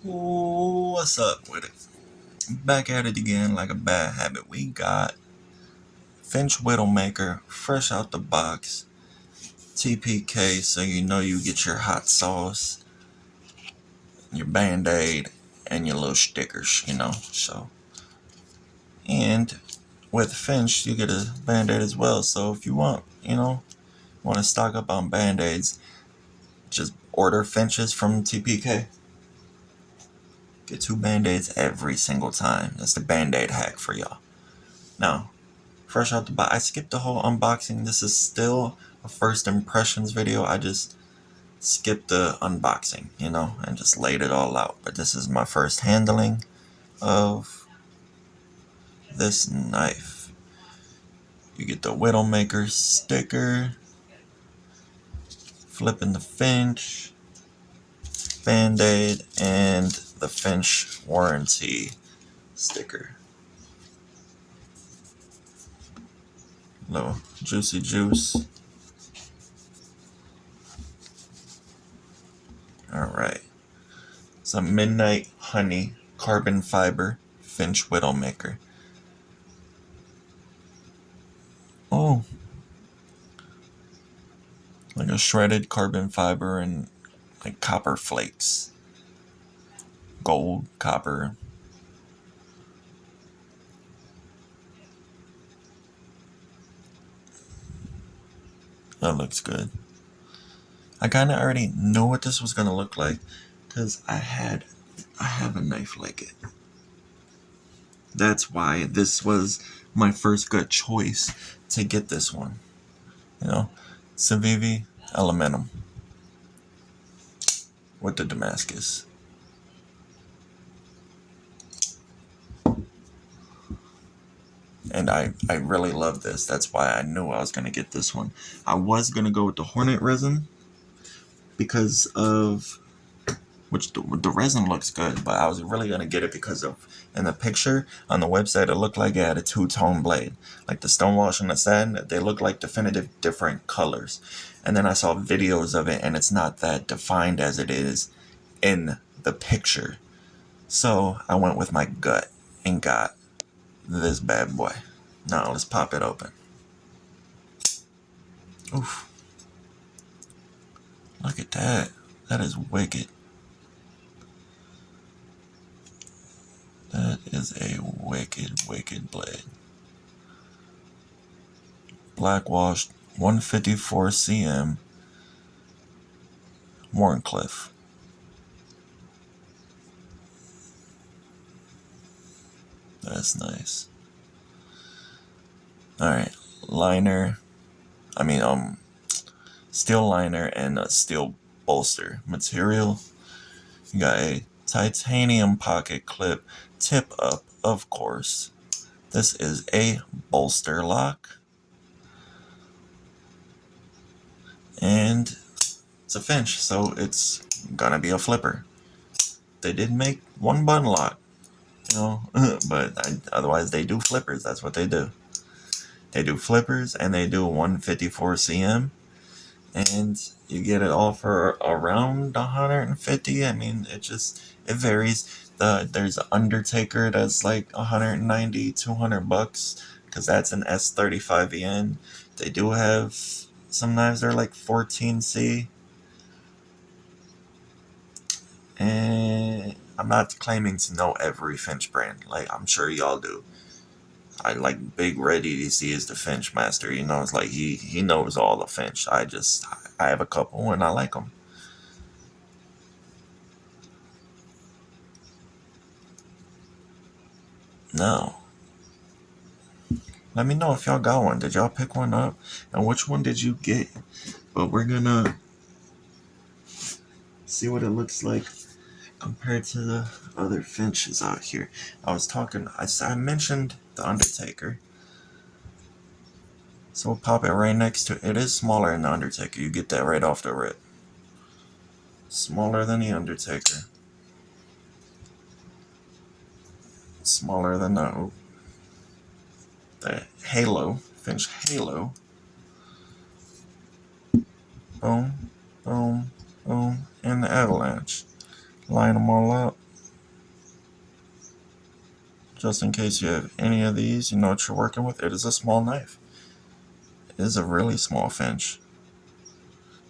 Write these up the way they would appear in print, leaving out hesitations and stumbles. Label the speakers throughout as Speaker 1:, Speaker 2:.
Speaker 1: What's up with it? Back at it again like a bad habit. We got Finch Widowmaker fresh out the box. TPK, so you know you get your hot sauce, your band-aid, and your little stickers, So, and with Finch, you get a band-aid as well. So if you want to stock up on band-aids, just order Finches from TPK. Get 2 band-aids every single time. That's the band-aid hack for y'all. Now, fresh out the box. I skipped the whole unboxing. This is still a first impressions video. I just skipped the unboxing, and just laid it all out. But this is my first handling of this knife. You get the Widowmaker sticker, flipping the Finch, band-aid, and the Finch warranty sticker. Little juicy juice. Alright. Some Midnight Honey carbon fiber Finch Widowmaker. Oh. Like a shredded carbon fiber and like copper flakes. Gold, copper. That looks good. I kind of already know what this was going to look like because I have a knife like it. That's why this was my first good choice to get this one. Civivi Elementum with the Damascus. And I really love this. That's why I knew I was going to get this one. I was going to go with the Hornet resin because of, which the resin looks good, but I was really going to get it because of, in the picture on the website, it looked like it had a two-tone blade. Like the stonewash and the satin, they look like definitive different colors. And then I saw videos of it, and it's not that defined as it is in the picture. So I went with my gut and got this bad boy. Now let's pop it open. Oof. Look at that. That is wicked. That is a wicked blade. Blackwash 154 cm Wharncliffe. That's nice. Alright, liner. Steel liner and a steel bolster. Material. You got a titanium pocket clip, tip up, of course. This is a bolster lock. And it's a Finch, so it's gonna be a flipper. They did make one button lock, but otherwise they do flippers. That's what they do. They do flippers and they do 154 cm. And you get it all for around 150. I mean, it varies. There's an Undertaker that's like 190, $200 because that's an S35VN. They do have some knives that are like 14C. And I'm not claiming to know every Finch brand. Like, I'm sure y'all do. I like Big Red EDC is the Finch master. It's like he knows all the Finch. I have a couple and I like them. Now, let me know if y'all got one. Did y'all pick one up? And which one did you get? But we're gonna see what it looks like compared to the other Finches out here. I mentioned the Undertaker. So we'll pop it right next to it. It is smaller than the Undertaker. You get that right off the rip. Smaller than the Undertaker. Smaller than the Halo. Finch Halo. Boom, boom, boom. And the Avalanche. Line them all up. Just in case you have any of these, you know what you're working with. It is a small knife. It is a really small Finch.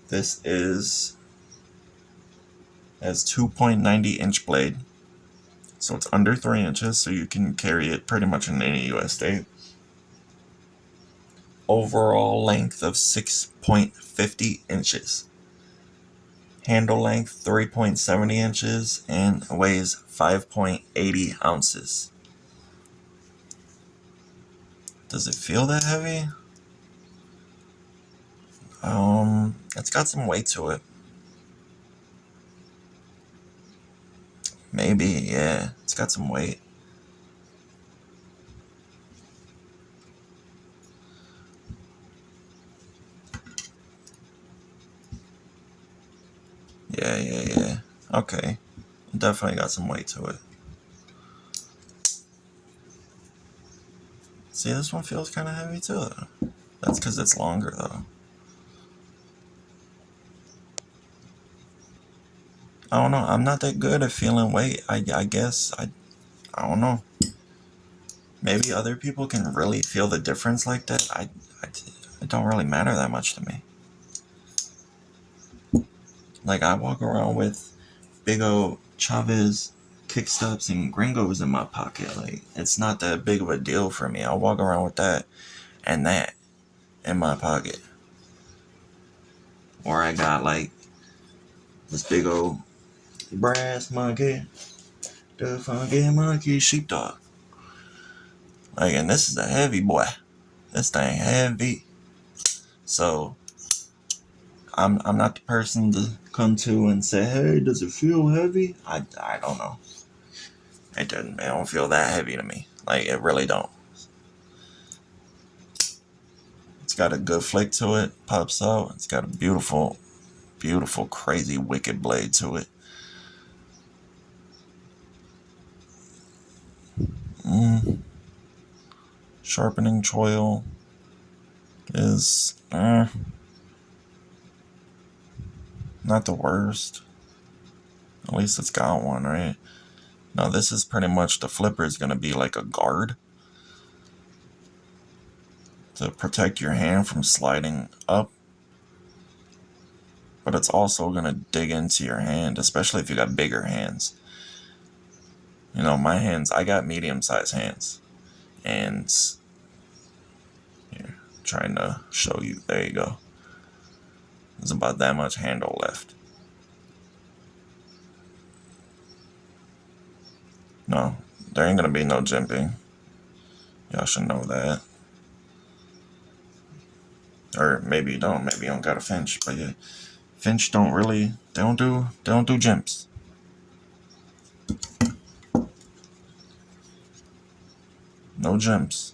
Speaker 1: This has 2.90 inch blade. So it's under 3 inches, so you can carry it pretty much in any US state. Overall length of 6.50 inches. Handle length 3.70 inches and weighs 5.80 ounces. Does it feel that heavy? It's got some weight to it. Maybe, yeah, it's got some weight. Yeah. Okay, definitely got some weight to it. See, this one feels kind of heavy too. That's because it's longer though. I don't know. I'm not that good at feeling weight. I guess I don't know. Maybe other people can really feel the difference like that. It don't really matter that much to me. Like, I walk around with big old Chavez kickstops and gringos in my pocket. Like, it's not that big of a deal for me. I walk around with that and that in my pocket. Or I got like this big old brass monkey, the funky monkey sheepdog. Like, and this is a heavy boy. This thing heavy. So I'm not the person to come to and say, hey, does it feel heavy? I don't know. It don't feel that heavy to me. Like, it really don't. It's got a good flick to it. Pops out. It's got a beautiful, crazy, wicked blade to it. Sharpening choil is not the worst. At least it's got one, right? Now this is pretty much, the flipper is going to be like a guard to protect your hand from sliding up. But it's also going to dig into your hand, especially if you got bigger hands. You know, my hands, I got medium-sized hands. And here, trying to show you. There you go. There's about that much handle left. No, there ain't going to be no jimping. Y'all should know that. Or maybe you don't. Maybe you don't got a Finch. But yeah, Finch don't do jimps. No jimps.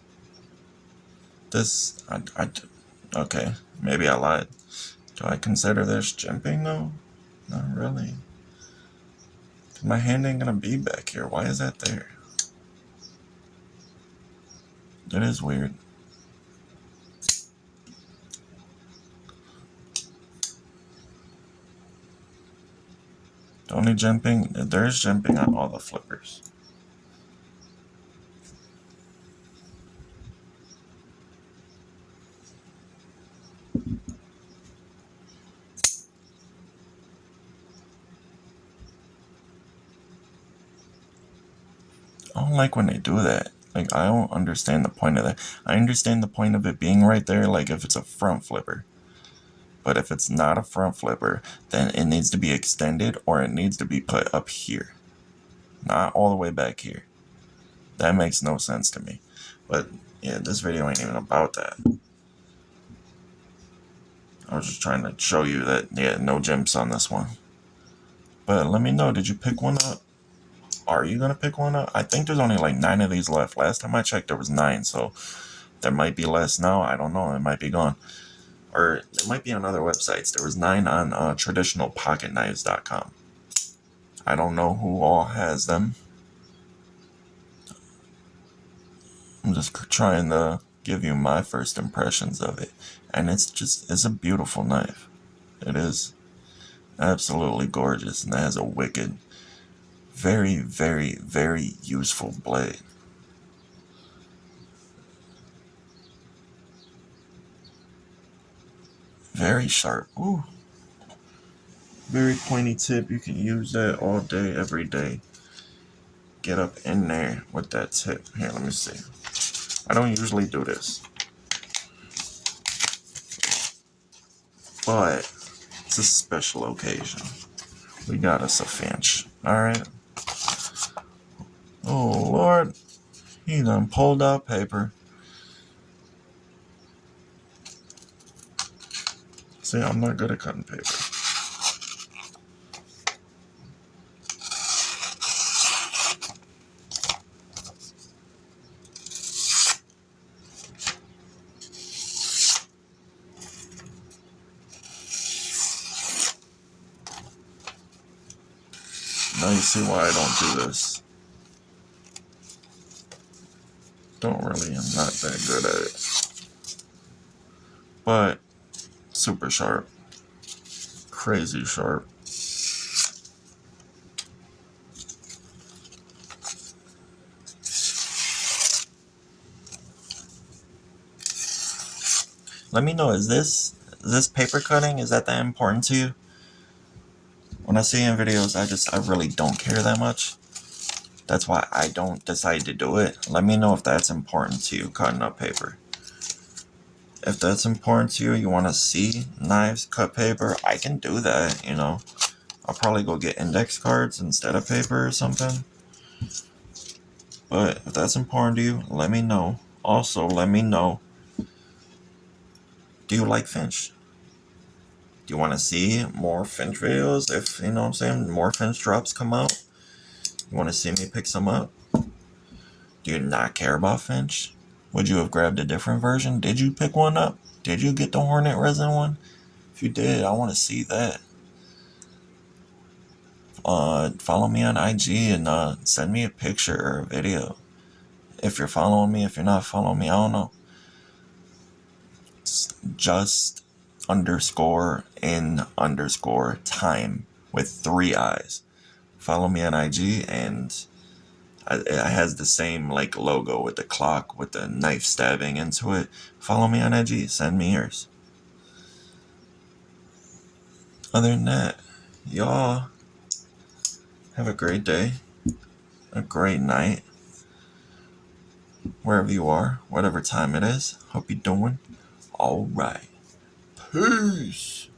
Speaker 1: This, okay, maybe I lied. Do I consider this jimping though? Not really. My hand ain't gonna be back here. Why is that there? That is weird. The only jimping, there is jimping on all the flippers. I don't like when they do that. Like, I don't understand the point of that. I understand the point of it being right there, like if it's a front flipper. But if it's not a front flipper, then it needs to be extended or it needs to be put up here. Not all the way back here. That makes no sense to me. But yeah, this video ain't even about that. I was just trying to show you that, yeah, no jimps on this one. But let me know, did you pick one up? Are you going to pick one up? I think there's only like 9 of these left. Last time I checked, there was 9, so there might be less now. I don't know. It might be gone. Or it might be on other websites. There was 9 on traditionalpocketknives.com. I don't know who all has them. I'm just trying to give you my first impressions of it. And it's a beautiful knife. It is absolutely gorgeous. And it has a wicked, very, very, very useful blade. Very sharp. Ooh. Very pointy tip. You can use that all day, every day. Get up in there with that tip. Here, let me see. I don't usually do this, but it's a special occasion. We got us a Finch. Alright. Oh, Lord. He done pulled out paper. See, I'm not good at cutting paper. Now you see why I don't do this. I'm not that good at it. But, super sharp. Crazy sharp. Let me know, is this paper cutting, is that important to you? When I see in videos, I really don't care that much. That's why I don't decide to do it. Let me know if that's important to you, cutting up paper. If that's important to you, you want to see knives cut paper, I can do that, you know. I'll probably go get index cards instead of paper or something. But if that's important to you, let me know. Also, let me know, do you like Finch? Do you want to see more Finch videos? If, you know what I'm saying, more Finch drops come out? You want to see me pick some up? Do you not care about Finch? Would you have grabbed a different version? Did you pick one up? Did you get the Hornet resin one? If you did, I want to see that. Follow me on IG and send me a picture or a video. If you're following me, if you're not following me, I don't know. It's just _in_time with 3 eyes. Follow me on IG, and it has the same like logo with the clock with the knife stabbing into it. Follow me on IG. Send me yours. Other than that, y'all have a great day, a great night, wherever you are, whatever time it is. Hope you're doing all right. Peace.